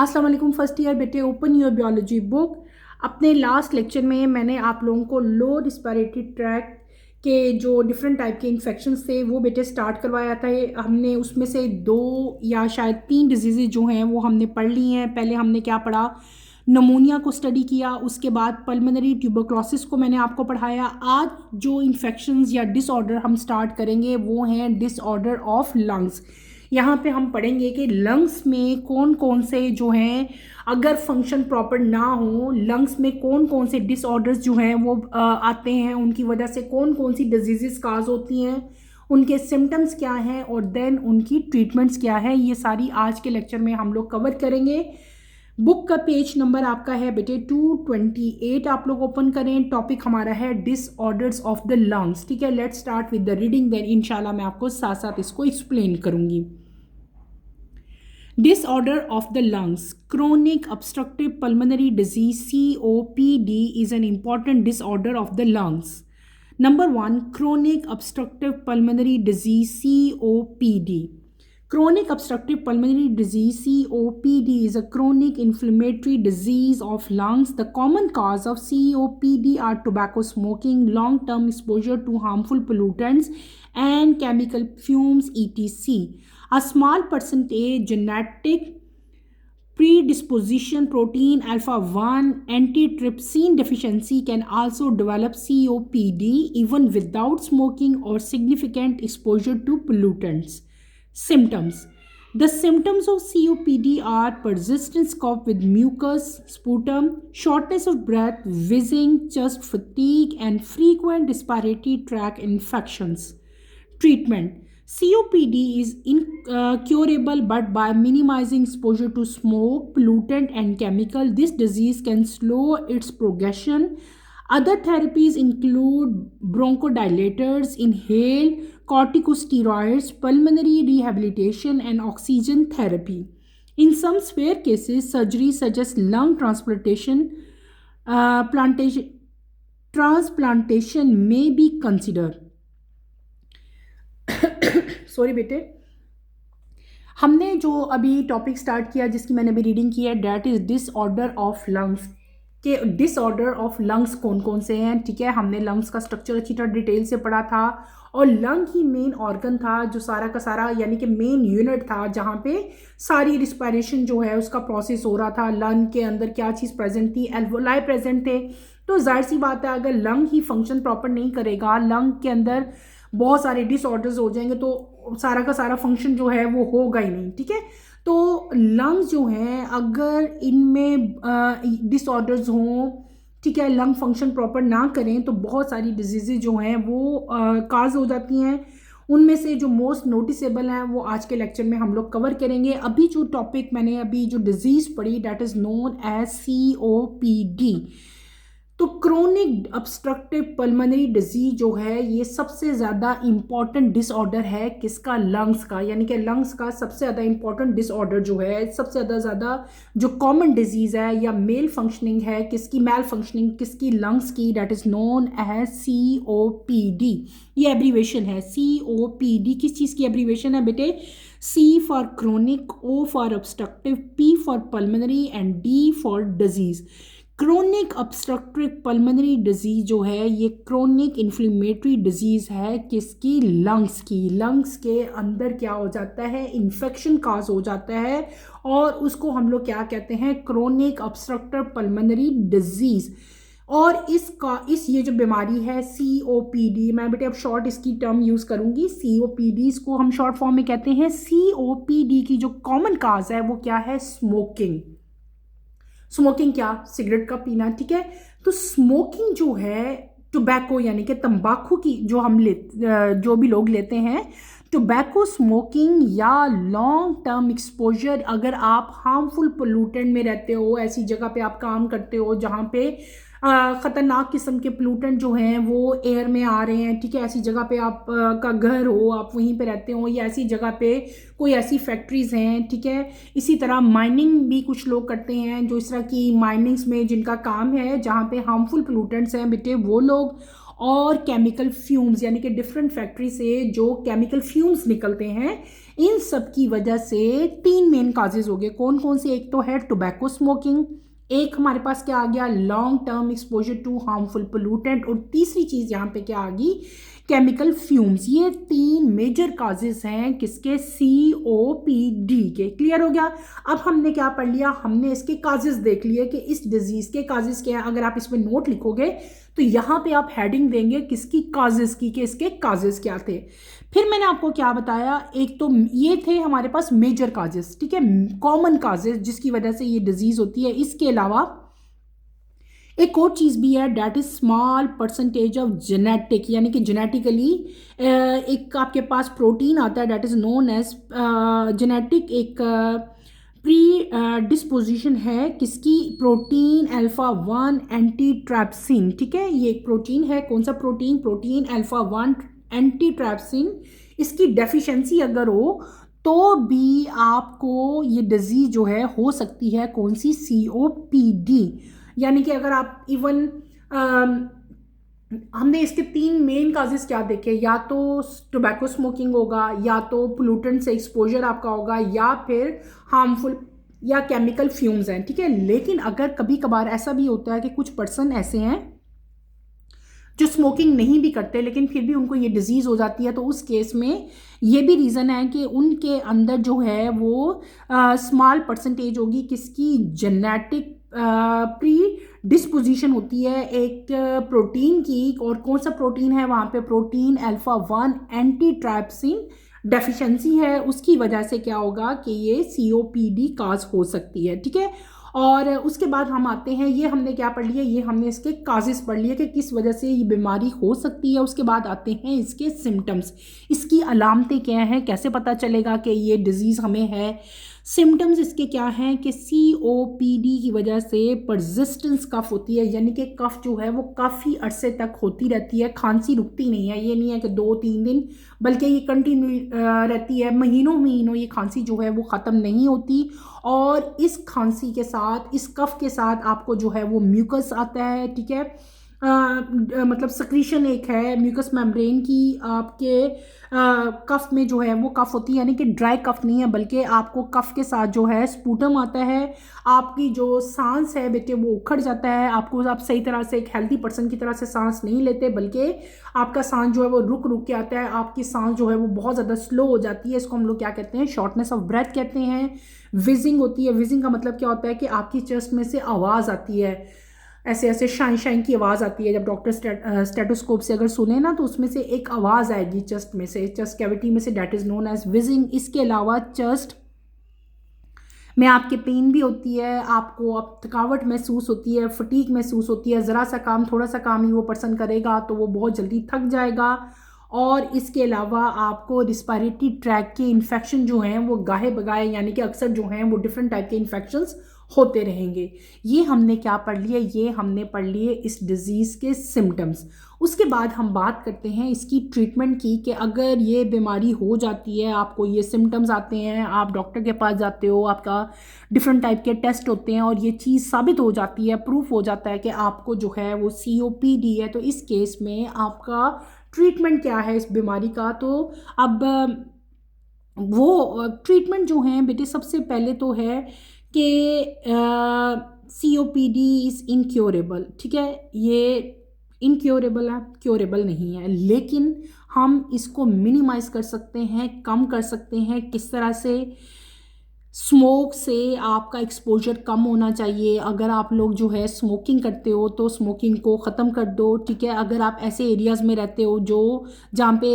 अस्सलाम वालेकुम first year बेटे, ओपन योर बायोलॉजी बुक। अपने लास्ट लेक्चर में मैंने आप लोगों को लो रिस्पिरेटरी ट्रैक्ट के जो डिफरेंट टाइप के इन्फेक्शंस थे वो बेटे स्टार्ट करवाया था। हमने उसमें से 2 या शायद 3 डिजीज़ जो हैं वो हमने पढ़ ली हैं। पहले हमने क्या पढ़ा, नमूनिया को स्टडी किया, उसके बाद पल्मोनरी ट्यूबरक्लोसिस को मैंने आपको पढ़ाया। आज जो इन्फेक्शंस या डिसऑर्डर हम स्टार्ट करेंगे वो हैं डिसऑर्डर ऑफ लंग्स। यहाँ पे हम पढ़ेंगे कि लंग्स में कौन कौन से जो हैं, अगर फंक्शन प्रॉपर ना हो, लंग्स में कौन कौन से डिसऑर्डर्स जो हैं वो आते हैं, उनकी वजह से कौन कौन सी डिजीज़ काज होती हैं, उनके सिम्टम्स क्या हैं और देन उनकी ट्रीटमेंट्स क्या है। ये सारी आज के लेक्चर में हम लोग कवर करेंगे। बुक का पेज नंबर आपका है बेटे 228। आप लोग ओपन करें। टॉपिक हमारा है डिसऑर्डर्स ऑफ द लंग्स। ठीक है, let's start with the reading, then इंशाल्लाह मैं आपको साथ साथ इसको एक्सप्लेन करूंगी। Disorder of the lungs. Chronic obstructive pulmonary disease COPD is an important disorder of the lungs. Number 1, chronic obstructive pulmonary disease COPD. Chronic obstructive pulmonary disease COPD is a chronic inflammatory disease of lungs. The common cause of COPD are tobacco smoking, long-term exposure to harmful pollutants and chemical fumes, etc. A small percentage genetic predisposition, protein alpha 1 antitrypsin deficiency can also develop COPD even without smoking or significant exposure to pollutants. Symptoms. The symptoms of COPD are persistent cough with mucus, sputum, shortness of breath, wheezing, chest fatigue, and frequent respiratory tract infections. Treatment. COPD is incurable, but by minimizing exposure to smoke, pollutant, and chemical, this disease can slow its progression. Other therapies include bronchodilators, inhaled corticosteroids, pulmonary rehabilitation, and oxygen therapy. In some severe cases, surgery such as lung transplantation may be considered. Sorry बेटे, हमने जो अभी topic start किया जिसकी मैंने अभी reading की है, that is disorder of lungs. के डिसऑर्डर ऑफ लंग्स कौन कौन से हैं। ठीक है, हमने लंग्स का स्ट्रक्चर अच्छी तरह डिटेल से पढ़ा था और लंग ही मेन ऑर्गन था जो सारा का सारा यानी कि मेन यूनिट था जहाँ पे सारी रिस्पायरेशन जो है उसका प्रोसेस हो रहा था। लंग के अंदर क्या चीज़ प्रेजेंट थी, एल्वोलाई प्रेजेंट थे। तो जाहिर सी बात है, अगर लंग ही फंक्शन प्रॉपर नहीं करेगा, लंग के अंदर बहुत सारे डिसऑर्डर्स हो जाएंगे तो सारा का सारा फंक्शन जो है वो होगा ही नहीं। ठीक है, तो लंग्स जो हैं अगर इनमें डिसऑर्डर्स हों, ठीक है, लंग फंक्शन प्रॉपर ना करें तो बहुत सारी डिजीज़ेज जो हैं वो काज हो जाती हैं। उनमें से जो मोस्ट नोटिसेबल हैं वो आज के लेक्चर में हम लोग कवर करेंगे। अभी जो टॉपिक मैंने अभी जो डिजीज़ पढ़ी, that is known as COPD। तो क्रोनिक ऑब्स्ट्रक्टिव पल्मोनरी डिजीज जो है ये सबसे ज़्यादा इम्पॉर्टेंट डिसऑर्डर है किसका, लंग्स का। यानी कि लंग्स का सबसे ज़्यादा इम्पॉर्टेंट डिसऑर्डर जो है, सबसे ज़्यादा जो कॉमन डिजीज़ है या मेल फंक्शनिंग है किसकी, मेल फंक्शनिंग किसकी, लंग्स की, that is known as COPD। ये एब्रीवेशन है COPD। किस चीज़ की एब्रीवेशन है बेटे? C for chronic, O for obstructive, P for pulmonary and D for disease. Chronic obstructive pulmonary disease जो है ये क्रोनिक इन्फ्लेमेटरी डिजीज़ है किसकी, लंग्स की। लंग्स के अंदर क्या हो जाता है, इन्फेक्शन काज हो जाता है और उसको हम लोग क्या कहते हैं, क्रोनिक ऑब्स्ट्रक्टिव पल्मोनरी डिजीज़। और ये जो बीमारी है COPD, मैं बेटे अब शॉर्ट इसकी टर्म यूज़ करूँगी, COPD इसको हम शॉर्ट फॉर्म में कहते हैं। COPD की जो कॉमन काज है वो क्या है, स्मोकिंग। स्मोकिंग क्या, सिगरेट का पीना। ठीक है, तो स्मोकिंग जो है, टोबैको यानी कि तंबाकू की जो भी लोग लेते हैं, टोबैको स्मोकिंग या लॉन्ग टर्म एक्सपोजर, अगर आप हार्मफुल पोल्यूटेंट में रहते हो, ऐसी जगह पे आप काम करते हो जहाँ पे ख़तरनाक किस्म के पोल्यूटेंट जो हैं वो एयर में आ रहे हैं। ठीक है, ऐसी जगह पे आप का घर हो, आप वहीं पे रहते हो, या ऐसी जगह पे कोई ऐसी फैक्ट्रीज़ हैं। ठीक है, इसी तरह माइनिंग भी कुछ लोग करते हैं जो इस तरह की माइनिंग्स में जिनका काम है जहाँ पे हार्मफुल पोल्यूटेंट्स हैं बेटे वो लोग, और केमिकल फ्यूम्स, यानी कि डिफरेंट फैक्ट्री से जो केमिकल फ्यूम्स निकलते हैं, इन सब की वजह से 3 मेन काजेज हो गए। कौन कौन से? एक तो है टोबैको स्मोकिंग, एक हमारे पास क्या आ गया, long term exposure to harmful pollutant, और तीसरी चीज यहाँ पे क्या आ गई, केमिकल फ्यूम्स। ये 3 मेजर काजेस हैं किसके, COPD के। क्लियर हो गया? अब हमने क्या पढ़ लिया, हमने इसके काजेस देख लिए कि इस डिजीज के काजेस क्या है। अगर आप इसमें नोट लिखोगे तो यहाँ पे आप हेडिंग देंगे किसकी, काजेस की, कि इसके काजेस क्या थे। फिर मैंने आपको क्या बताया, एक तो ये थे हमारे पास मेजर काजेस, ठीक है, कॉमन काजेस जिसकी वजह से ये डिजीज होती है। इसके अलावा एक और चीज़ भी है, that is small percentage of genetic, यानी कि जेनेटिकली एक आपके पास प्रोटीन आता है that is known as genetic, एक प्री डिस्पोजिशन है किसकी, प्रोटीन अल्फा 1 एंटी ट्रैप्सिन। ठीक है, ये एक प्रोटीन है, कौन सा protein, protein alpha 1 anti trypsin. इसकी डेफिशिएंसी अगर हो तो भी आपको ये डिजीज जो है हो सकती है, कौन सी, COPD। यानी कि अगर आप इवन हमने इसके 3 मेन काजेस क्या देखे, या तो टोबैको स्मोकिंग होगा, या तो पोल्यूटेंट से एक्सपोजर आपका होगा, या फिर हार्मफुल या केमिकल फ्यूम्स हैं। ठीक है, लेकिन अगर कभी कभार ऐसा भी होता है कि कुछ पर्सन ऐसे हैं जो स्मोकिंग नहीं भी करते लेकिन फिर भी उनको ये डिजीज़ हो जाती है, तो उस केस में ये भी रीज़न है कि उनके अंदर जो है वो स्मॉल परसेंटेज होगी किसकी, जेनेटिक प्री डिस्पोजिशन होती है एक प्रोटीन की। और कौन सा प्रोटीन है वहाँ पे, protein alpha 1 anti trypsin deficiency है, उसकी वजह से क्या होगा कि ये COPD काज हो सकती है। ठीक है, और उसके बाद हम आते हैं, ये हमने क्या पढ़ लिया, ये हमने इसके काजेस पढ़ लिए कि किस वजह से ये बीमारी हो सकती है। उसके बाद आते हैं इसके सिम्टम्स, इसकी अलामतें क्या हैं, कैसे पता चलेगा कि ये डिजीज़ हमें है। सिम्टम्स इसके क्या हैं कि COPD की वजह से परसिस्टेंस कफ होती है, यानी कि कफ जो है वो काफ़ी अरसे तक होती रहती है, खांसी रुकती नहीं है। ये नहीं है कि 2-3 दिन, बल्कि ये कंटिन्यू रहती है, महीनों महीनों ये खांसी जो है वो ख़त्म नहीं होती। और इस खांसी के साथ, इस कफ के साथ आपको जो है वो म्यूकस आता है। ठीक है, मतलब सक्रीशन एक है म्यूकस मेम्ब्रेन की आपके कफ में जो है वो कफ होती है, यानी कि ड्राई कफ नहीं है, बल्कि आपको कफ के साथ जो है स्पूटम आता है। आपकी जो सांस है बेटे वो उखड़ जाता है, आपको आप सही तरह से एक हेल्दी पर्सन की तरह से सांस नहीं लेते, बल्कि आपका सांस जो है वो रुक रुक के आता है, आपकी सांस जो है वो बहुत ज़्यादा स्लो हो जाती है। इसको हम लोग क्या कहते हैं, शॉर्टनेस ऑफ ब्रेथ कहते हैं। विजिंग होती है, विजिंग का मतलब क्या होता है कि आपकी चेस्ट में से आवाज़ आती है, ऐसे ऐसे शाइन शाइन की आवाज़ आती है। जब डॉक्टर स्टेटोस्कोप से अगर सुने ना तो उसमें से एक आवाज़ आएगी चेस्ट में से, चेस्ट कैविटी में से, that is known as wheezing. इसके अलावा चेस्ट में आपके पेन भी होती है, आपको अब थकावट महसूस होती है, फटीक महसूस होती है, ज़रा सा काम, थोड़ा सा काम ही वो पर्सन करेगा तो वो बहुत जल्दी थक जाएगा। और इसके अलावा आपको रिस्पायरेटरी ट्रैक के इन्फेक्शन जो हैं वो गाहे बगाए, यानी कि अक्सर जो हैं वो डिफरेंट टाइप के इन्फेक्शंस होते रहेंगे। ये हमने क्या पढ़ लिया, ये हमने पढ़ लिए इस डिज़ीज़ के सिम्टम्स। उसके बाद हम बात करते हैं इसकी ट्रीटमेंट की, कि अगर ये बीमारी हो जाती है, आपको ये सिम्टम्स आते हैं, आप डॉक्टर के पास जाते हो, आपका डिफरेंट टाइप के टेस्ट होते हैं और ये चीज़ साबित हो जाती है, प्रूफ हो जाता है कि आपको जो है वो COPD है, तो इस केस में आपका ट्रीटमेंट क्या है इस बीमारी का। तो अब वो ट्रीटमेंट जो हैं बेटे, सबसे पहले तो है कि COPD इज़ इनक्योरेबल। ठीक है, ये इनक्योरेबल है, क्योरेबल नहीं है, लेकिन हम इसको मिनिमाइज़ कर सकते हैं, कम कर सकते हैं। किस तरह से, स्मोक से आपका एक्सपोजर कम होना चाहिए। अगर आप लोग जो है स्मोकिंग करते हो तो स्मोकिंग को ख़त्म कर दो। ठीक है, अगर आप ऐसे एरियाज़ में रहते हो जो जहाँ पे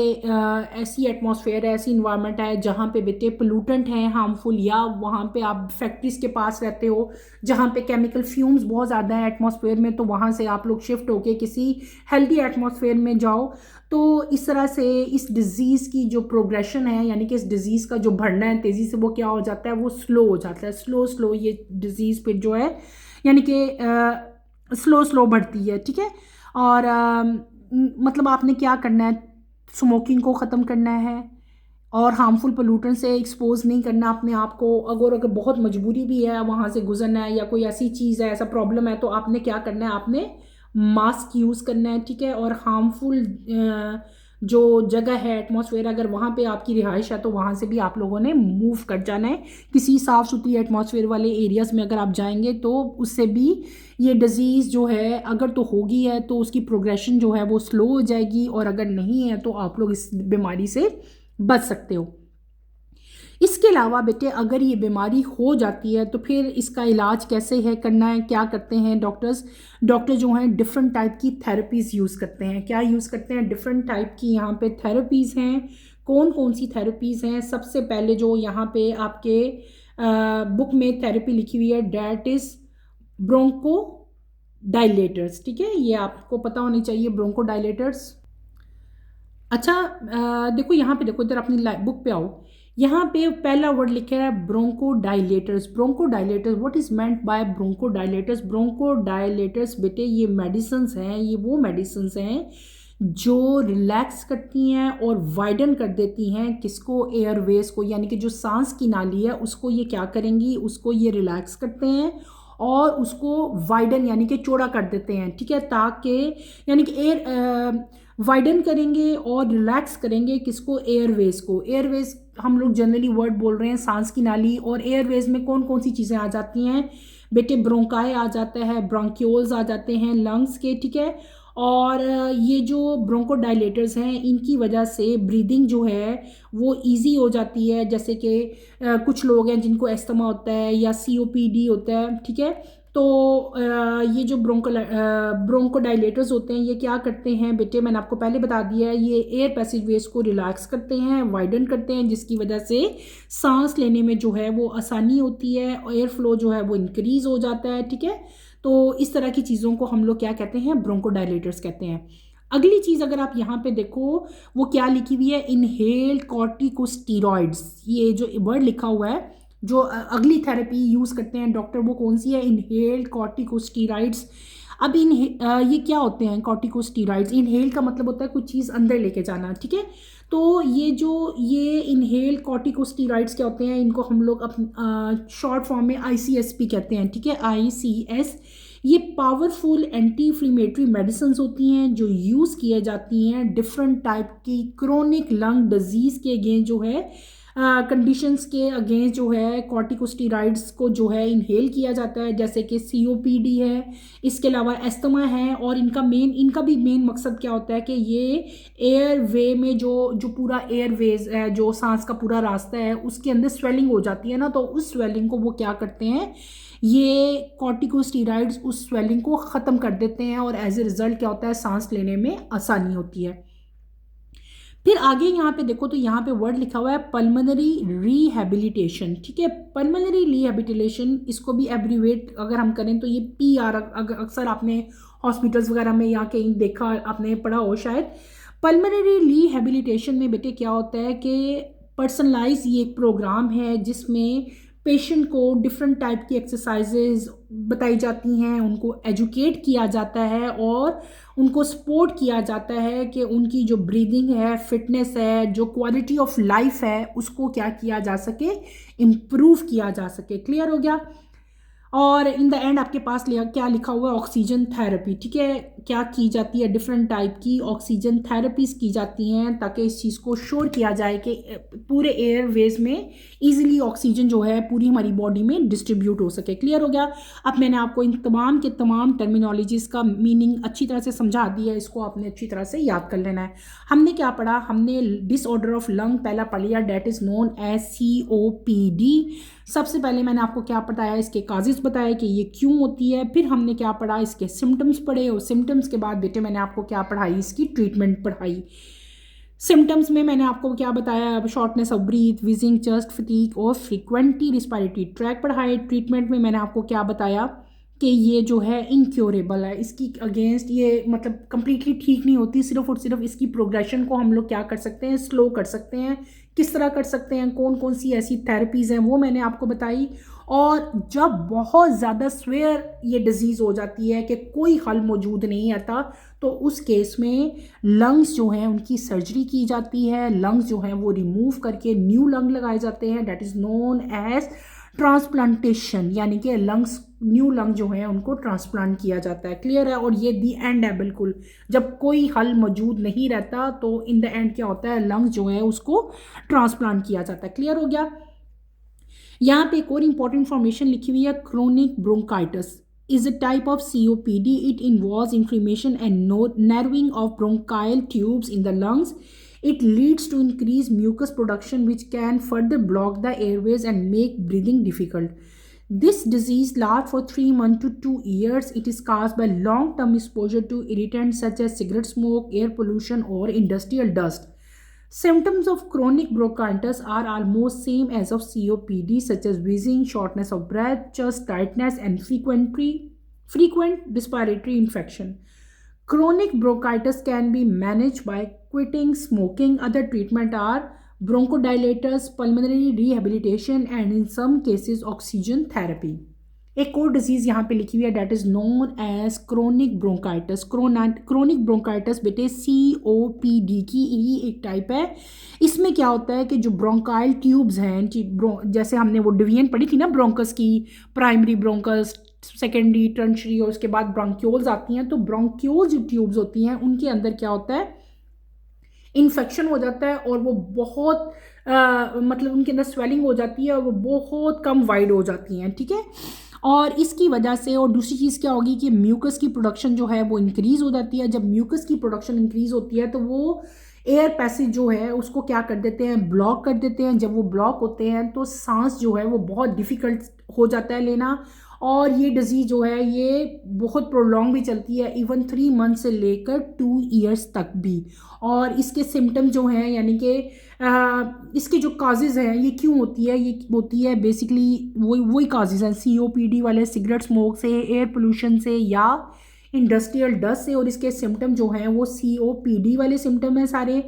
ऐसी एटमॉस्फेयर है, ऐसी इन्वायरमेंट है जहाँ पे बेटे पोल्यूटेंट हैं हार्मफुल, या वहाँ पे आप फैक्ट्रीज़ के पास रहते हो जहाँ पे केमिकल फ्यूम्स बहुत ज़्यादा है एटमॉस्फेयर में, तो वहाँ से आप लोग शिफ्ट होके किसी हेल्दी एटमॉस्फेयर में जाओ। तो इस तरह से इस डिज़ीज़ की जो प्रोग्रेशन है, यानी कि इस डिज़ीज़ का जो बढ़ना है तेज़ी से, वो क्या हो जाता है, वो स्लो हो जाता है। स्लो स्लो ये डिज़ीज़ फिर जो है, यानी कि स्लो स्लो बढ़ती है। ठीक है, और मतलब आपने क्या करना है, स्मोकिंग को ख़त्म करना है और हार्मफुल पोल्यूटेंट से एक्सपोज नहीं करना अपने आप को। अगर बहुत मजबूरी भी है वहाँ से गुजरना है, या कोई ऐसी चीज़ है, ऐसा प्रॉब्लम है, तो आपने क्या करना है, आपने मास्क यूज़ करना है, ठीक है। और हार्मफुल जो जगह है एटमॉस्फेयर, अगर वहाँ पे आपकी रिहाइश है तो वहाँ से भी आप लोगों ने मूव कर जाना है। किसी साफ़ सुथरी एटमॉस्फेयर वाले एरियाज़ में अगर आप जाएंगे तो उससे भी ये डिज़ीज़ जो है अगर तो होगी है तो उसकी प्रोग्रेशन जो है वो स्लो हो जाएगी, और अगर नहीं है तो आप लोग इस बीमारी से बच सकते हो। इसके अलावा बेटे अगर ये बीमारी हो जाती है तो फिर इसका इलाज कैसे है करना है, क्या करते हैं डॉक्टर जो हैं डिफरेंट टाइप की थेरेपीज़ यूज़ करते हैं। क्या यूज़ करते हैं? डिफरेंट टाइप की यहाँ पे थेरेपीज़ हैं। कौन कौन सी थेरेपीज़ हैं? सबसे पहले जो यहाँ पे आपके बुक में थेरेपी लिखी हुई है डैट इज़ ब्रोंको डायलेटर्स, ठीक है। ये आपको पता होनी चाहिए ब्रोंको डायलेटर्स। अच्छा, देखो यहाँ पे, देखो इधर अपनी बुक पे आओ। यहाँ पे पहला वर्ड लिखा है bronchodilators. Bronchodilators, what is meant by bronchodilators? Bronchodilators बेटे ये मेडिसिन्स हैं, ये वो मेडिसिन्स हैं जो रिलैक्स करती हैं और वाइडन कर देती हैं किसको? एयरवेज को, यानी कि जो सांस की नाली है उसको ये क्या करेंगी? उसको ये रिलैक्स करते हैं और उसको वाइडन यानी कि चौड़ा कर देते हैं, ठीक है। ताकि यानी कि वाइडन करेंगे और रिलैक्स करेंगे किसको? एयरवेज को। एयरवेज हम लोग जनरली वर्ड बोल रहे हैं सांस की नाली, और एयरवेज में कौन कौन सी चीज़ें आ जाती हैं बेटे? ब्रोंकाई आ जाता है, ब्रोंक्यूल्स आ जाते हैं लंग्स के, ठीक है। और ये जो ब्रोंकोडायलेटर्स हैं इनकी वजह से ब्रीदिंग जो है वो इजी हो जाती है। जैसे कि कुछ लोग हैं जिनको एस्थमा होता है या सीओपीडी होता है, ठीक है। तो ये जो ब्रोंकोडायलेटर्स होते हैं ये क्या करते हैं बेटे? मैंने आपको पहले बता दिया है, ये एयर पैसेजवेज को रिलैक्स करते हैं, वाइडन करते हैं, जिसकी वजह से सांस लेने में जो है वो आसानी होती है, एयर फ्लो जो है वो इंक्रीज हो जाता है, ठीक है। तो इस तरह की चीज़ों को हम लोग क्या कहते हैं? ब्रोंकोडायलेटर्स कहते हैं। अगली चीज़ अगर आप यहाँ पे देखो वो क्या लिखी हुई है? Inhaled corticosteroids. ये जो वर्ड लिखा हुआ है, जो अगली थेरेपी यूज़ करते हैं डॉक्टर, वो कौन सी है? Inhaled corticosteroids. अब ये क्या होते हैं कॉर्टिकोस्टेरॉइड्स? इनहेल का मतलब होता है कुछ चीज़ अंदर लेके जाना, ठीक है। तो ये इनहेल कॉर्टिकोस्टेरॉइड्स क्या होते हैं? इनको हम लोग शॉर्ट फॉर्म में आईसीएसपी कहते हैं, ठीक है, आईसीएस। ये पावरफुल एंटी इन्फ्लेमेटरी मेडिसिन होती हैं जो यूज़ किए जाती हैं डिफरेंट टाइप की क्रोनिक लंग डिजीज़ के अगेंस्ट जो है कंडीशंस के अगेंस्ट जो है कॉर्टिकोस्टेरॉइड्स को जो है इनहेल किया जाता है, जैसे कि सीओपीडी है, इसके अलावा एस्थमा है। और इनका भी मेन मकसद क्या होता है कि ये एयर वे में जो पूरा एयरवेज है, जो सांस का पूरा रास्ता है उसके अंदर स्वेलिंग हो जाती है ना, तो उस स्वेलिंग को वो क्या करते हैं? ये कॉर्टिकोस्टेरॉइड्स उस स्वेलिंग को ख़त्म कर देते हैं और एज ए रिज़ल्ट क्या होता है? सांस लेने में आसानी होती है। फिर आगे यहाँ पे देखो तो यहाँ पे वर्ड लिखा हुआ है पल्मोनरी रिहैबिलिटेशन, ठीक है। पल्मोनरी रिहैबिलिटेशन, इसको भी एब्रीवेट अगर हम करें तो ये PR, अक्सर आपने हॉस्पिटल्स वगैरह में या कहीं देखा, आपने पढ़ा हो शायद। पल्मोनरी रिहैबिलिटेशन में बेटे क्या होता है कि पर्सनलाइज ये एक प्रोग्राम है जिसमें पेशेंट को डिफरेंट टाइप की एक्सरसाइजेज बताई जाती हैं, उनको एजुकेट किया जाता है और उनको सपोर्ट किया जाता है कि उनकी जो ब्रीदिंग है, फिटनेस है, जो क्वालिटी ऑफ लाइफ है, उसको क्या किया जा सके? इम्प्रूव किया जा सके। क्लियर हो गया? और इन द एंड आपके पास क्या लिखा हुआ है? ऑक्सीजन थेरेपी, ठीक है। क्या की जाती है? डिफरेंट टाइप की ऑक्सीजन थेरेपीज की जाती हैं ताकि इस चीज़ को श्योर किया जाए कि पूरे एयरवेज में इजीली ऑक्सीजन जो है पूरी हमारी बॉडी में डिस्ट्रीब्यूट हो सके। क्लियर हो गया? अब मैंने आपको इन तमाम के तमाम टर्मिनोलॉजीज का मीनिंग अच्छी तरह से समझा दिया है, इसको आपने अच्छी तरह से याद कर लेना है। हमने क्या पढ़ा? हमने डिसऑर्डर ऑफ लंग पहला पढ़ लिया, that is known as COPD। सबसे पहले मैंने आपको क्या बताया? इसके काजेज़ बताया कि ये क्यों होती है। फिर हमने क्या पढ़ा? इसके सिम्टम्स पढ़े, और सिम्टम्स के बाद बेटे मैंने आपको क्या पढ़ाई? इसकी ट्रीटमेंट पढ़ाई। सिम्टम्स में मैंने आपको क्या बताया? Shortness of breath, wheezing, chest fatigue और फ्रीक्वेंटली रिस्पायरेटरी ट्रैक पढ़ाए। ट्रीटमेंट में मैंने आपको क्या बताया कि ये जो है इनक्योरेबल है, इसकी अगेंस्ट ये मतलब कम्प्लीटली ठीक नहीं होती, सिर्फ और सिर्फ इसकी प्रोग्रेशन को हम लोग क्या कर सकते हैं? स्लो कर सकते हैं। किस तरह कर सकते हैं? कौन कौन सी ऐसी थेरेपीज़ हैं वो मैंने आपको बताई। और जब बहुत ज़्यादा स्वेयर ये डिज़ीज़ हो जाती है कि कोई हल मौजूद नहीं आता, तो उस केस में लंग्स जो हैं उनकी सर्जरी की जाती है। लंग्स जो हैं वो रिमूव करके न्यू लंग लगाए जाते हैं, that is known as transplantation यानी कि लंग्स, न्यू लंग जो है उनको ट्रांसप्लांट किया जाता है। क्लियर है? और ये दी एंड है बिल्कुल, जब कोई हल मौजूद नहीं रहता तो इन द एंड क्या होता है, लंग्स जो है उसको ट्रांसप्लांट किया जाता है। क्लियर हो गया? यहाँ पे एक और इंपॉर्टेंट इंफॉर्मेशन लिखी हुई है, chronic bronchitis is a type of COPD. It involves inflammation and narrowing of bronchial tubes in the lungs. It leads to increased mucus production, which can further block the airways and make breathing difficult. This disease lasts for 3 months to 2 years. It is caused by long-term exposure to irritants such as cigarette smoke, air pollution, or industrial dust. Symptoms of chronic bronchitis are almost same as of COPD, such as wheezing, shortness of breath, chest tightness, and frequent respiratory infection. Chronic bronchitis can be managed by quitting smoking. Other treatment are bronchodilators, pulmonary rehabilitation, and in some cases oxygen therapy. एक और disease यहाँ पे लिखी हुई है, that is known as chronic bronchitis. Chronic bronchitis बेटे COPD की ही एक टाइप है। इसमें क्या होता है कि जो ब्रोंकाइल ट्यूब्स हैं, जैसे हमने वो डिवीजन पढ़ी थी ना ब्रोंकस की, प्राइमरी ब्रोंकस, सेकेंडरी, टर्शरी और उसके बाद ब्रोंक्यूल्स आती हैं। तो ब्रोंक्यूल जो ट्यूब्स होती हैं उनके अंदर क्या होता है, इन्फेक्शन हो जाता है और वो बहुत मतलब उनके अंदर स्वेलिंग हो जाती है और वो बहुत कम वाइड हो जाती हैं। ठीक है? और इसकी वजह से, और दूसरी चीज़ क्या होगी कि म्यूकस की प्रोडक्शन जो है वो इंक्रीज़ हो जाती है। जब म्यूकस की प्रोडक्शन इंक्रीज़ होती है तो वो एयर पैसेज जो है उसको क्या कर देते हैं, ब्लॉक कर देते हैं। जब वो ब्लॉक होते हैं तो सांस जो है वो बहुत डिफ़िकल्ट हो जाता है लेना, और ये डिजीज़ जो है ये बहुत प्रोलॉन्ग भी चलती है, इवन 3 मंथ से लेकर 2 ईयर्स तक भी। और इसके सिम्टम जो हैं यानी कि इसके जो काजेज़ हैं ये क्यों होती है, ये होती है बेसिकली वही काजेज़ हैं COPD वाले, सिगरेट स्मोक से, एयर पोल्यूशन से या इंडस्ट्रियल डस्ट से। और इसके सिम्टम जो हैं वो COPD वाले सिम्टम हैं सारे,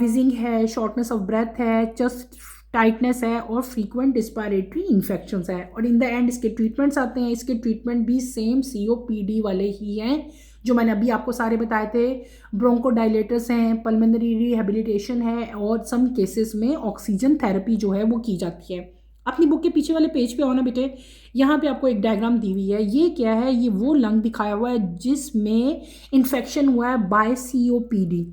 विजिंग है, शॉर्टनेस ऑफ ब्रेथ है, चेस्ट टाइटनेस है और फ्रीक्वेंट रिस्पायरेटरी इन्फेक्शंस है। और इन द एंड इसके ट्रीटमेंट्स आते हैं। इसके ट्रीटमेंट भी सेम COPD वाले ही हैं जो मैंने अभी आपको सारे बताए थे। ब्रोंकोडाइलेटर्स हैं, पल्मोनरी रिहेबिलिटेशन है और सम केसेस में ऑक्सीजन थेरेपी जो है वो की जाती है। अपनी बुक के पीछे वाले पेज पे आओ ना बेटे, यहाँ पे आपको एक डायग्राम दी हुई है। ये क्या है, ये वो लंग दिखाया हुआ है जिसमें इन्फेक्शन हुआ है बाय COPD।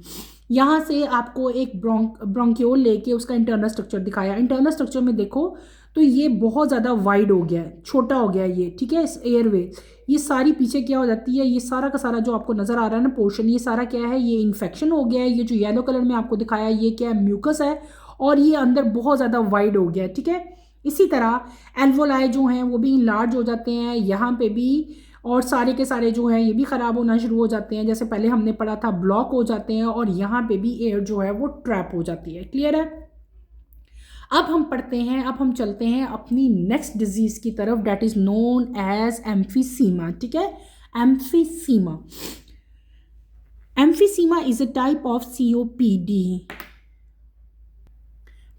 यहाँ से आपको एक ब्रोंक्यूल लेके उसका इंटरनल स्ट्रक्चर दिखाया। इंटरनल स्ट्रक्चर में देखो तो ये बहुत ज़्यादा वाइड हो गया है, छोटा हो गया है ये। ठीक है? इस एयरवे ये सारी पीछे क्या हो जाती है, ये सारा का सारा जो आपको नज़र आ रहा है ना पोर्शन, ये सारा क्या है, ये इन्फेक्शन हो गया है। ये जो येलो कलर में आपको दिखाया है ये क्या है, म्यूकस है, और ये अंदर बहुत ज़्यादा वाइड हो गया है। ठीक है? इसी तरह एल्वोलाई जो हैं वो भी लार्ज हो जाते हैं यहाँ पे भी, और सारे के सारे जो हैं ये भी ख़राब होना शुरू हो जाते हैं। जैसे पहले हमने पढ़ा था ब्लॉक हो जाते हैं और यहाँ पे भी एयर जो है वो ट्रैप हो जाती है। क्लियर है? अब हम पढ़ते हैं, अब हम चलते हैं अपनी नेक्स्ट डिजीज़ की तरफ, that is known as emphysema. ठीक है? Emphysema, emphysema is a type of COPD।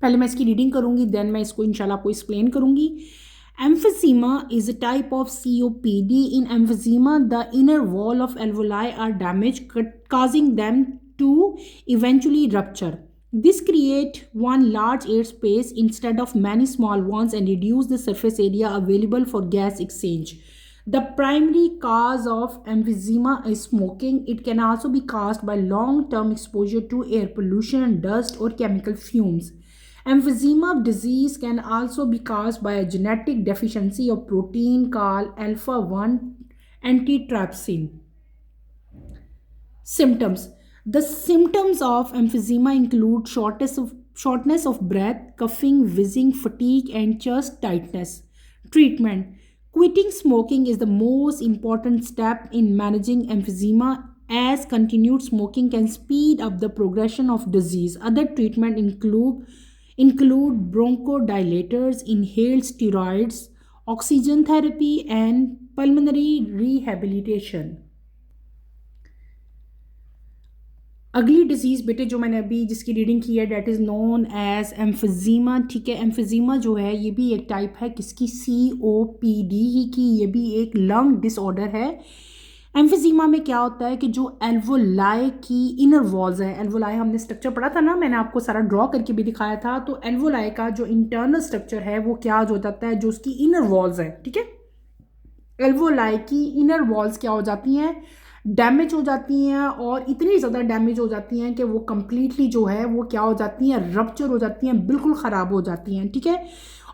पहले मैं इसकी रीडिंग करूंगी, देन मैं इसको इंशाल्लाह आपको एक्सप्लेन करूंगी। Emphysema is a type of COPD. In emphysema, the inner wall of alveoli are damaged, causing them to eventually rupture. This creates one large air space instead of many small ones and reduce the surface area available for gas exchange. The primary cause of emphysema is smoking. It can also be caused by long-term exposure to air pollution, dust, or chemical fumes. Emphysema disease can also be caused by a genetic deficiency of protein called alpha-1 antitrypsin. Symptoms. The symptoms of emphysema include shortness of breath, coughing, wheezing, fatigue, and chest tightness. Treatment. Quitting smoking is the most important step in managing emphysema, as continued smoking can speed up the progression of disease. Other treatment include bronchodilators, inhaled steroids, oxygen therapy, and pulmonary rehabilitation. अगली disease बेटे जो मैंने अभी जिसकी reading की है, that is known as एम्फीजीमा। ठीक है? एम्फीजीमा जो है ये भी एक टाइप है किसकी, COPD ही की। ये भी एक लंग डिसऑर्डर है। एम्फिजीमा में क्या होता है कि जो एल्वोलाई की इनर वॉल्स है, एल्वोलाई हमने स्ट्रक्चर पढ़ा था ना, मैंने आपको सारा ड्रॉ करके भी दिखाया था, तो एल्वोलाई का जो इंटरनल स्ट्रक्चर है वो क्या हो जाता है, जो उसकी इनर वॉल्स है, ठीक है, एल्वोलाई की इनर वॉल्स क्या हो जाती हैं, डैमेज हो जाती हैं, और इतनी ज़्यादा डैमेज हो जाती हैं कि वो कंप्लीटली जो है वो क्या हो जाती हैं, रप्चर हो जाती हैं, बिल्कुल ख़राब हो जाती हैं, ठीक है।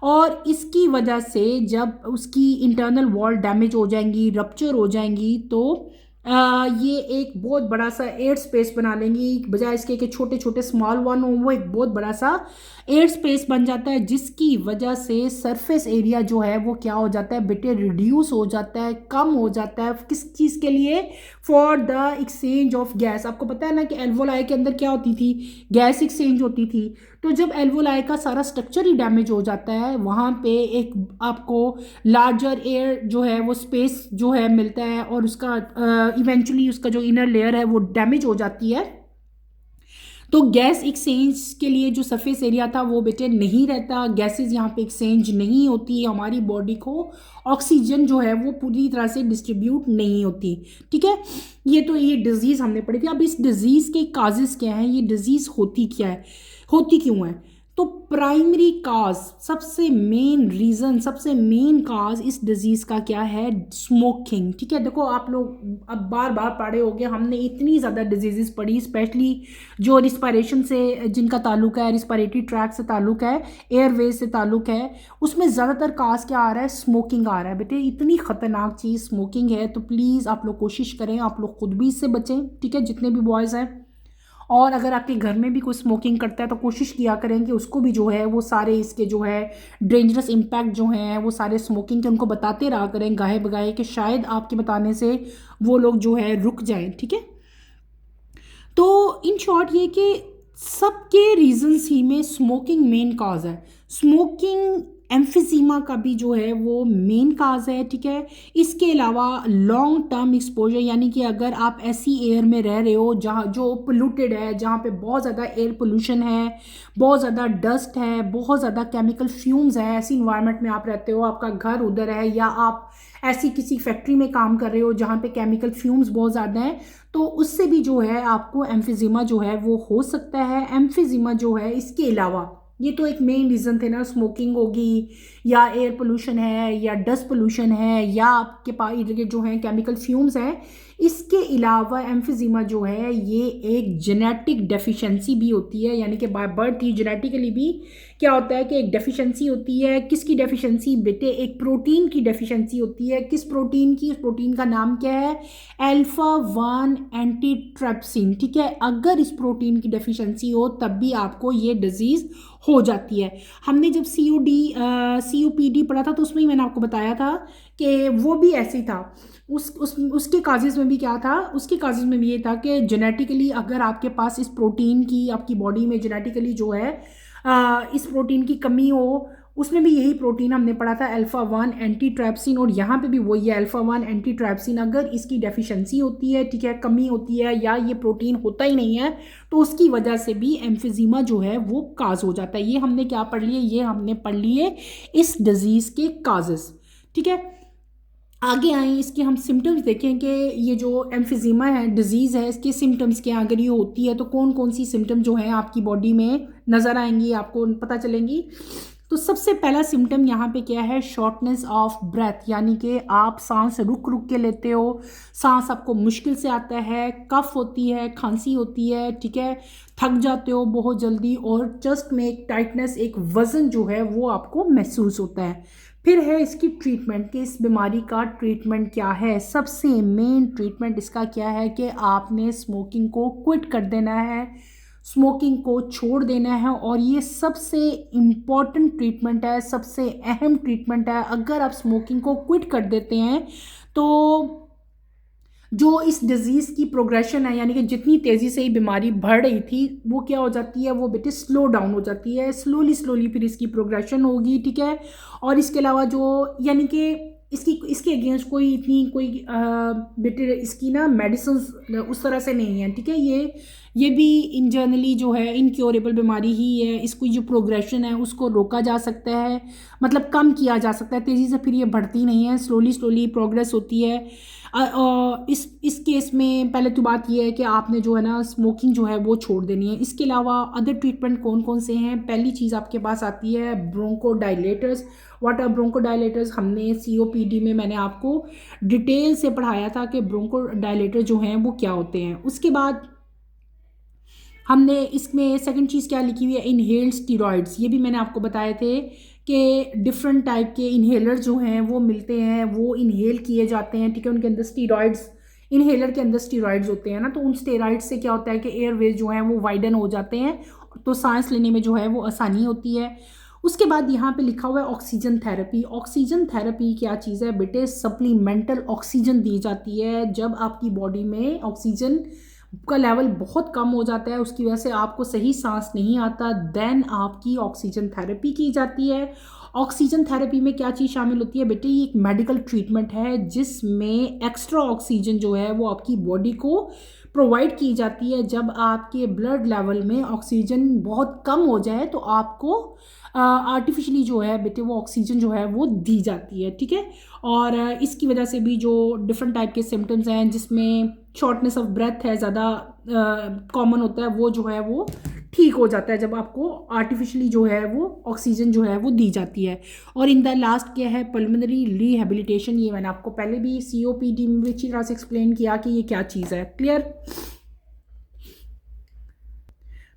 और इसकी वजह से जब उसकी इंटरनल वॉल डैमेज हो जाएंगी, रप्चर हो जाएंगी, तो ये एक बहुत बड़ा सा एयर स्पेस बना लेंगी, बजाय इसके कि छोटे छोटे स्मॉल वन हो, वो एक बहुत बड़ा सा एयर स्पेस बन जाता है, जिसकी वजह से सरफेस एरिया जो है वो क्या हो जाता है बेटे, रिड्यूस हो जाता है, कम हो जाता है। किस चीज़ के लिए? For the exchange of gas. आपको पता है ना कि एल्वोलाई के अंदर क्या होती थी, गैस एक्सचेंज होती थी। तो जब एल्वोलाई का सारा स्ट्रक्चर ही डैमेज हो जाता है, वहाँ पे एक आपको लार्जर एयर जो है वो स्पेस जो है मिलता है, और उसका इवेंचुअली उसका जो इनर लेयर है वो डैमेज हो जाती है। तो गैस एक्सचेंज के लिए जो सरफेस एरिया था वो बेटे नहीं रहता, गैसेस यहाँ पे एक्सचेंज नहीं होती, हमारी बॉडी को ऑक्सीजन जो है वो पूरी तरह से डिस्ट्रीब्यूट नहीं होती, ठीक है। ये डिजीज़ हमने पढ़ी थी। अब इस डिजीज़ के काजेस क्या हैं, ये डिजीज़ होती क्या है, होती क्यों है? तो प्राइमरी काज, सबसे मेन रीज़न, सबसे मेन काज इस डिज़ीज़ का क्या है, स्मोकिंग, ठीक है। देखो आप लोग अब बार बार पढ़े होंगे, हमने इतनी ज़्यादा डिजीज़ पढ़ी, स्पेशली जो रिस्पायरेशन से जिनका ताल्लुक है, रिस्पायरेटरी ट्रैक से ताल्लुक है, एयरवेज से ताल्लुक है, उसमें ज़्यादातर काज क्या आ रहा है, स्मोकिंग आ रहा है। बेटे इतनी ख़तरनाक चीज़ स्मोकिंग है, तो प्लीज़ आप लोग कोशिश करें, आप लोग खुद भी इससे बचें, ठीक है, जितने भी बॉयज़ हैं। और अगर आपके घर में भी कोई स्मोकिंग करता है तो कोशिश किया करें कि उसको भी जो है वो सारे इसके जो है डेंजरस इम्पैक्ट जो हैं वो सारे स्मोकिंग के उनको बताते रहा करें, गाहे बगाहे, कि शायद आपके बताने से वो लोग जो है रुक जाएं, ठीक है। तो इन शॉर्ट ये कि सबके रीजंस ही में स्मोकिंग मेन काज है। स्मोकिंग एम्फिजीमा का भी जो है वो मेन काज है, ठीक है। इसके अलावा लॉन्ग टर्म एक्सपोजर, यानी कि अगर आप ऐसी एयर में रह रहे हो जहाँ जो पोल्यूटेड है, जहाँ पे बहुत ज़्यादा एयर पोल्यूशन है, बहुत ज़्यादा डस्ट है, बहुत ज़्यादा केमिकल फ्यूम्स है, ऐसी इन्वायरमेंट में आप रहते हो, आपका घर उधर है, या आप ऐसी किसी फैक्ट्री में काम कर रहे हो जहाँ पे केमिकल फ्यूम्स बहुत ज़्यादा हैं, तो उससे भी जो है आपको एम्फिजीमा जो है वो हो सकता है। एम्फिजीमा जो है इसके अलावा, ये तो एक मेन रीज़न थे ना, स्मोकिंग होगी, या एयर पोल्यूशन है, या डस्ट पोल्यूशन है, या आपके पास जो है केमिकल फ्यूम्स हैं। इसके अलावा एम्फिजीमा जो है ये एक जेनेटिक डेफिशिएंसी भी होती है, यानी कि बाय बर्थ ही जेनेटिकली भी क्या होता है कि एक डेफिशिएंसी होती है। किसकी डेफिशिएंसी बेटे? एक प्रोटीन की डेफिशिएंसी होती है। किस प्रोटीन की? उस प्रोटीन का नाम क्या है? अल्फा-1 एंटीट्रिप्सिन, ठीक है। अगर इस प्रोटीन की डेफिशिएंसी हो तब भी आपको ये डिजीज़ हो जाती है। हमने जब COPD पढ़ा था तो उसमें ही मैंने आपको बताया था कि वो भी ऐसे ही था। उसके काजेज़ में भी क्या था, उसके काजेज़ में भी ये था कि जेनेटिकली अगर आपके पास इस प्रोटीन की, आपकी बॉडी में जेनेटिकली जो है इस प्रोटीन की कमी हो, उसमें भी यही प्रोटीन हमने पढ़ा था अल्फा-1 एंटीट्रिप्सिन, और यहाँ पे भी वही है अल्फा-1 एंटीट्रिप्सिन। अगर इसकी डेफिशिएंसी होती है, ठीक है, कमी होती है, या ये प्रोटीन होता ही नहीं है, तो उसकी वजह से भी एम्फिजीमा जो है वो काज हो जाता है। ये हमने क्या पढ़ लिए? ये हमने पढ़ लिए इस डिजीज़ के काजेस, ठीक है। आगे आए इसके हम सिम्टम्स देखें कि ये जो एम्फिजीमा है, डिजीज़ है, इसके सिम्टम्स क्या, अगर ये होती है तो कौन कौन सी सिम्टम जो है आपकी बॉडी में नज़र आएंगी, आपको पता चलेंगी। तो सबसे पहला सिम्टम यहाँ पे क्या है? शॉर्टनेस ऑफ ब्रेथ, यानी कि आप सांस रुक रुक के लेते हो, सांस आपको मुश्किल से आता है, कफ होती है, खांसी होती है, ठीक है, थक जाते हो बहुत जल्दी, और चेस्ट में एक टाइटनेस, एक वज़न जो है वो आपको महसूस होता है। फिर है इसकी ट्रीटमेंट, कि इस बीमारी का ट्रीटमेंट क्या है। सबसे मेन ट्रीटमेंट इसका क्या है कि आपने स्मोकिंग को क्विट कर देना है, स्मोकिंग को छोड़ देना है, और ये सबसे इम्पॉर्टेंट ट्रीटमेंट है, सबसे अहम ट्रीटमेंट है। अगर आप स्मोकिंग को क्विट कर देते हैं तो जो इस डिज़ीज़ की प्रोग्रेशन है, यानी कि जितनी तेज़ी से ये बीमारी बढ़ रही थी, वो क्या हो जाती है, वो बेटे स्लो डाउन हो जाती है, स्लोली फिर इसकी प्रोग्रेशन होगी, ठीक है। और इसके अलावा जो, यानी कि इसके अगेंस्ट कोई इतनी कोई बेटे इसकी ना मेडिसिन उस तरह से नहीं है, ठीक है। ये भी इन जनरली जो है इनक्योरेबल बीमारी ही है। इसकी जो प्रोग्रेशन है उसको रोका जा सकता है, मतलब कम किया जा सकता है, तेज़ी से फिर ये बढ़ती नहीं है, स्लोली स्लोली प्रोग्रेस होती है। इस केस में पहले तो बात ये है कि आपने जो है ना स्मोकिंग जो है वो छोड़ देनी है। इसके अलावा अदर ट्रीटमेंट कौन कौन से हैं? पहली चीज़ आपके पास आती है ब्रोंकोडायलेटर्स। What are bronchodilators? हमने सीओपीडी में मैंने आपको डिटेल से पढ़ाया था कि ब्रोंकोडायलेटर जो हैं वो क्या होते हैं। उसके बाद हमने इसमें सेकंड चीज़ क्या लिखी हुई है, इनहेल्ड स्टीरॉइड्स। ये भी मैंने आपको बताए थे कि डिफरेंट टाइप के इनहेलर जो हैं वो मिलते हैं, वो इनहेल किए जाते हैं, ठीक है। उनके अंदर स्टीरॉइड्स, इनहेलर के अंदर स्टीरॉइड्स होते हैं ना, तो उन स्टेरॉइड्स से क्या होता है कि एयरवेज जो हैं वो वाइडन हो जाते हैं, तो सांस लेने में जो है वो आसानी होती है। उसके बाद यहाँ पे लिखा हुआ है ऑक्सीजन थेरेपी। ऑक्सीजन थेरेपी क्या चीज़ है बेटे? सप्लीमेंटल ऑक्सीजन दी जाती है जब आपकी बॉडी में ऑक्सीजन का लेवल बहुत कम हो जाता है, उसकी वजह से आपको सही सांस नहीं आता, देन आपकी ऑक्सीजन थेरेपी की जाती है। ऑक्सीजन थेरेपी में क्या चीज़ शामिल होती है बेटे? ये एक मेडिकल ट्रीटमेंट है जिसमें एक्स्ट्रा ऑक्सीजन जो है वो आपकी बॉडी को प्रोवाइड की जाती है। जब आपके ब्लड लेवल में ऑक्सीजन बहुत कम हो जाए तो आपको आर्टिफिशियली जो है बेटे वो ऑक्सीजन जो है वो दी जाती है, ठीक है। और इसकी वजह से भी जो डिफरेंट टाइप के सिम्टम्स हैं जिसमें शॉर्टनेस ऑफ ब्रेथ है, ज़्यादा कॉमन होता है, वो जो है वो ठीक हो जाता है जब आपको आर्टिफिशियली जो है वो ऑक्सीजन जो है वो दी जाती है। और इन द लास्ट क्या है? Pulmonary rehabilitation. ये मैंने आपको पहले भी सीओपीडी में अच्छी तरह से एक्सप्लेन किया कि ये क्या चीज़ है। क्लियर?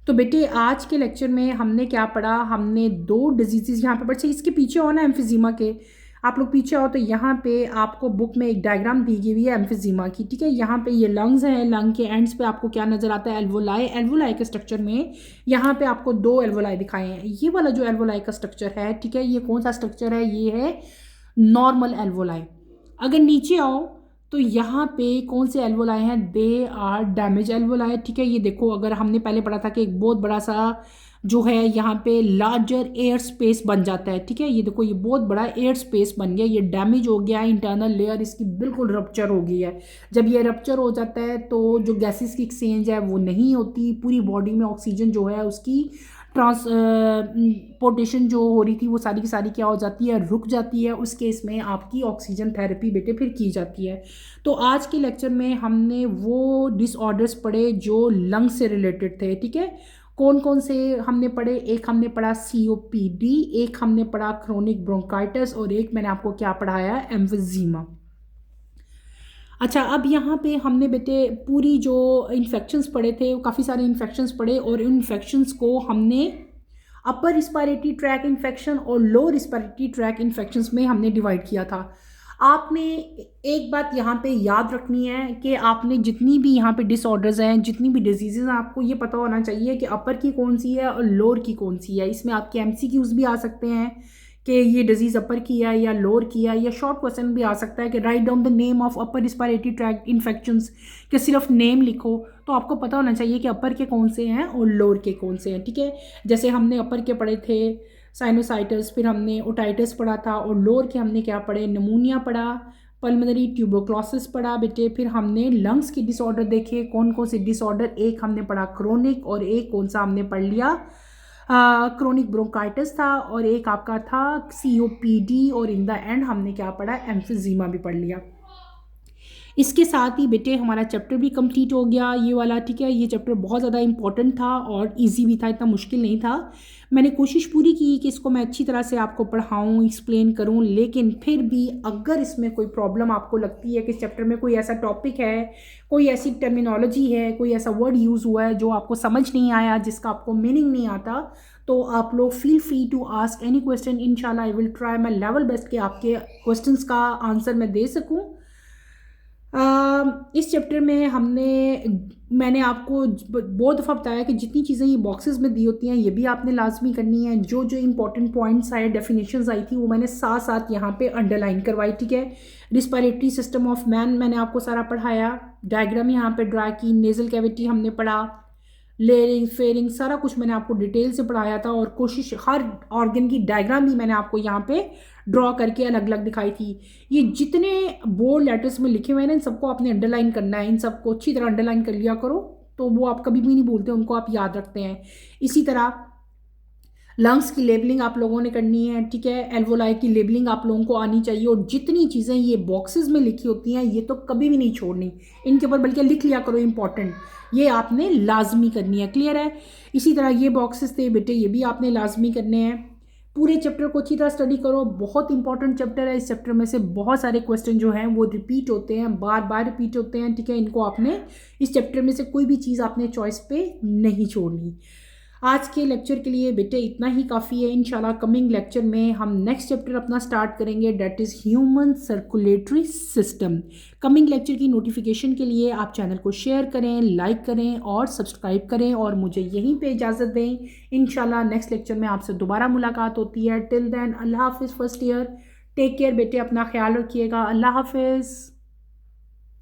तो बेटे आज के लेक्चर में हमने क्या पढ़ा? हमने दो डिजीज़ यहाँ पे, बच्चे इसके पीछे हो ना एम्फिजीमा के, आप लोग पीछे आओ तो यहाँ पे आपको बुक में एक डायग्राम दी गई हुई है एम्फिजीमा की, ठीक है। यहाँ पे ये लंग्स हैं, लंग के एंड्स पे आपको क्या नज़र आता है? एल्वोलाई। एल्वोलाई के स्ट्रक्चर में यहाँ पे आपको दो एल्वोलाई दिखाए हैं। ये वाला जो एल्वोलाई का स्ट्रक्चर है, ठीक है, ये कौन सा स्ट्रक्चर है? ये है नॉर्मल एल्वोलाई। अगर नीचे आओ तो यहाँ पे कौन से एल्वोलाई हैं? दे आर डैमेज एल्वोलाई, ठीक है। ये देखो, अगर हमने पहले पढ़ा था कि एक बहुत बड़ा सा जो है यहाँ पे लार्जर एयर स्पेस बन जाता है, ठीक है। ये देखो, ये बहुत बड़ा एयर स्पेस बन गया, ये डैमेज हो गया, इंटरनल लेयर इसकी बिल्कुल रप्चर हो गई है। जब ये रप्चर हो जाता है तो जो गैसेस की एक्सचेंज है वो नहीं होती, पूरी बॉडी में ऑक्सीजन जो है उसकी ट्रांसपोर्टेशन जो हो रही थी वो सारी की सारी क्या हो जाती है? रुक जाती है। उस केस में आपकी ऑक्सीजन थेरेपी बेटे फिर की जाती है। तो आज के लेक्चर में हमने वो डिसऑर्डर्स पढ़े जो लंग से रिलेटेड थे, ठीक है। कौन कौन से हमने पढ़े? एक हमने पढ़ा सीओपीडी, एक हमने पढ़ा क्रोनिक ब्रोंकाइटिस, और एक मैंने आपको क्या पढ़ाया? एम्फिजीमा। अच्छा, अब यहाँ पे हमने बेटे पूरी जो इन्फेक्शंस पढ़े थे, काफ़ी सारे इन्फेक्शंस पढ़े, और इन इन्फेक्शंस को हमने अपर रिस्पायरेटरी ट्रैक इन्फेक्शन और लो रिस्पायरेटरी ट्रैक इन्फेक्शंस में हमने डिवाइड किया था। आपने एक बात यहाँ पे याद रखनी है कि आपने जितनी भी यहाँ पे डिसऑर्डर्स हैं, जितनी भी डिजीज़ हैं, आपको ये पता होना चाहिए कि अपर की कौन सी है और लोअर की कौन सी है। इसमें आपके एमसीक्यूज़ भी आ सकते हैं कि ये डिजीज़ अपर की है या लोअर की है, या शॉर्ट क्वेश्चन भी आ सकता है कि write down the name of upper respiratory tract infections, कि सिर्फ नेम लिखो। तो आपको पता होना चाहिए कि अपर के कौन से हैं और लोअर के कौन से हैं, ठीक है। जैसे हमने अपर के पढ़े थे साइनोसाइटिस, फिर हमने ओटाइटिस पढ़ा था, और लोअर के हमने क्या पढ़े? निमोनिया पढ़ा, पल्मोनरी ट्यूबरक्लोसिस पढ़ा बेटे। फिर हमने लंग्स के डिसऑर्डर देखे, कौन कौन से डिसऑर्डर? एक हमने पढ़ा क्रोनिक, और एक कौन सा हमने पढ़ लिया? क्रोनिक ब्रोंकाइटिस था, और एक आपका था सीओपीडी, और इन द एंड हमने क्या पढ़ा? एम्फिजीमा भी पढ़ लिया। इसके साथ ही बेटे हमारा चैप्टर भी कंप्लीट हो गया ये वाला, ठीक है। ये चैप्टर बहुत ज़्यादा इंपॉर्टेंट था और इजी भी था, इतना मुश्किल नहीं था। मैंने कोशिश पूरी की कि इसको मैं अच्छी तरह से आपको पढ़ाऊँ, एक्सप्लेन करूँ, लेकिन फिर भी अगर इसमें कोई प्रॉब्लम आपको लगती है कि इस चैप्टर में कोई ऐसा टॉपिक है, कोई ऐसी टर्मिनोलॉजी है, कोई ऐसा वर्ड यूज़ हुआ है जो आपको समझ नहीं आया, जिसका आपको मीनिंग नहीं आता, तो आप लोग feel free to ask any question. इंशाल्लाह I will try my level best कि आपके क्वेश्चंस का आंसर मैं दे सकूँ। इस चैप्टर में मैंने आपको बहुत दफ़ा बताया कि जितनी चीज़ें ये बॉक्सेस में दी होती हैं ये भी आपने लाजमी करनी है। जो जो इंपॉर्टेंट पॉइंट्स आए, डेफिनेशंस आई थी, वो मैंने साथ साथ यहाँ पे अंडरलाइन करवाई, ठीक है। रिस्पायरेटरी सिस्टम ऑफ मैन मैंने आपको सारा पढ़ाया, डायग्राम यहाँ पे ड्रा की, नेज़ल कैविटी हमने पढ़ा, लेयरिंग फेयरिंग सारा कुछ मैंने आपको डिटेल से पढ़ाया था, और कोशिश हर ऑर्गन की डायग्राम भी मैंने आपको यहाँ पे ड्रॉ करके अलग अलग दिखाई थी। ये जितने बोल्ड लेटर्स में लिखे हुए हैं ना, इन सबको आपने अंडरलाइन करना है, इन सबको अच्छी तरह अंडरलाइन कर लिया करो। तो वो आप कभी भी नहीं भूलते, उनको आप याद रखते हैं। इसी तरह लंग्स की लेबलिंग आप लोगों ने करनी है, ठीक है। एल्वोलाई की लेबलिंग आप लोगों को आनी चाहिए, और जितनी चीज़ें ये बॉक्सेस में लिखी होती हैं ये तो कभी भी नहीं छोड़नी, इनके ऊपर बल्कि लिख लिया करो इंपॉर्टेंट, ये आपने लाजमी करनी है। क्लियर है? इसी तरह ये बॉक्सेस थे बेटे, ये भी आपने लाजमी करने हैं। पूरे चैप्टर को अच्छी तरह स्टडी करो, बहुत इंपॉर्टेंट चैप्टर है। इस चैप्टर में से बहुत सारे क्वेश्चन जो हैं वो रिपीट होते हैं, बार बार रिपीट होते हैं, ठीक है। इनको आपने, इस चैप्टर में से कोई भी चीज़ आपने चॉइस पे नहीं छोड़नी। आज के लेक्चर के लिए बेटे इतना ही काफ़ी है। इंशाल्लाह कमिंग लेक्चर में हम नेक्स्ट चैप्टर अपना स्टार्ट करेंगे, that is human circulatory system. Coming lecture की नोटिफिकेशन के लिए आप चैनल को शेयर करें, लाइक करें और सब्सक्राइब करें, और मुझे यहीं पे इजाज़त दें। इंशाल्लाह नेक्स्ट लेक्चर में आपसे दोबारा मुलाकात होती है। टिल देन अल्लाह हाफिज़ फर्स्ट ईयर, टेक केयर बेटे, अपना ख्याल रखिएगा। अल्लाह हाफिज़।